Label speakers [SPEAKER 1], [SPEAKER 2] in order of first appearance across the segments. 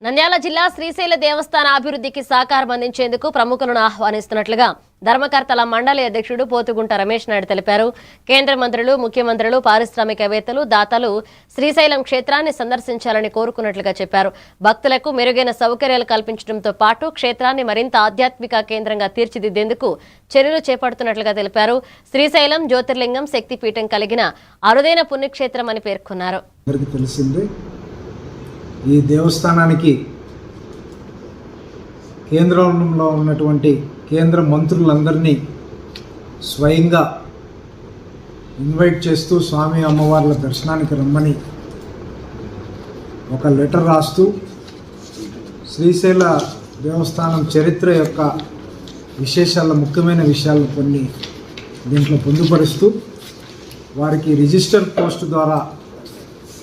[SPEAKER 1] నంద్యాల జిల్లా శ్రీశైల దేవస్థాన అభివృద్ధికి సహకారం అందించేందుకు ప్రముఖులను ఆహ్వానిస్తున్నట్లుగా ధర్మకర్తల మండలి అధ్యక్షుడు పోతుగుంట రమేష్ నాయుడు తెలిపారు. కేంద్ర మంత్రులు, ముఖ్యమంత్రులు, పారిశ్రామికవేత్తలు, దాతలు శ్రీశైలం క్షేత్రాన్ని సందర్శించాలని కోరుకున్నట్లుగా చెప్పారు. భక్తులకు మెరుగైన సౌకర్యాలు కల్పించడంతో పాటు క్షేత్రాన్ని మరింత ఆధ్యాత్మిక కేంద్రంగా తీర్చిదిద్దేందుకు చర్యలు చేపడుతున్నట్లుగా తెలిపారు. శ్రీశైలం జ్యోతిర్లింగం శక్తిపీఠం కలిగిన అరుదైన పుణ్యక్షేత్రం అని పేర్కొన్నారు.
[SPEAKER 2] ఈ దేవస్థానానికి కేంద్రంలో ఉన్నటువంటి కేంద్ర మంత్రులందరినీ స్వయంగా ఇన్వైట్ చేస్తూ స్వామి అమ్మవార్ల దర్శనానికి రమ్మని ఒక లెటర్ రాస్తూ శ్రీశైల దేవస్థానం చరిత్ర యొక్క విశేషాల ముఖ్యమైన విషయాలను కొన్ని దీంట్లో పొందుపరుస్తూ వారికి రిజిస్టర్ పోస్ట్ ద్వారా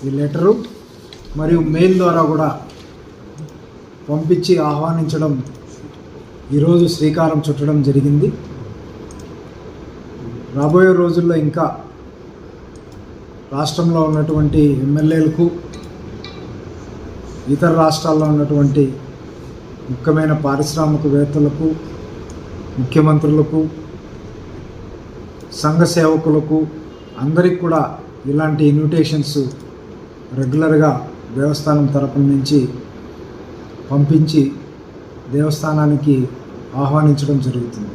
[SPEAKER 2] ఈ లెటరు మరియు మెయిల్ ద్వారా కూడా పంపించి ఆహ్వానించడం ఈరోజు శ్రీకారం చుట్టడం జరిగింది. రాబోయే రోజుల్లో ఇంకా రాష్ట్రంలో ఉన్నటువంటి ఎమ్మెల్యేలకు, ఇతర రాష్ట్రాల్లో ఉన్నటువంటి ముఖ్యమైన పారిశ్రామికవేత్తలకు, ముఖ్యమంత్రులకు, సంఘ సేవకులకు అందరికి కూడా ఇలాంటి ఇన్విటేషన్స్ రెగ్యులర్గా దేవస్థానం తరపున నుంచి పంపించి దేవస్థానానికి ఆహ్వానించడం జరుగుతుంది.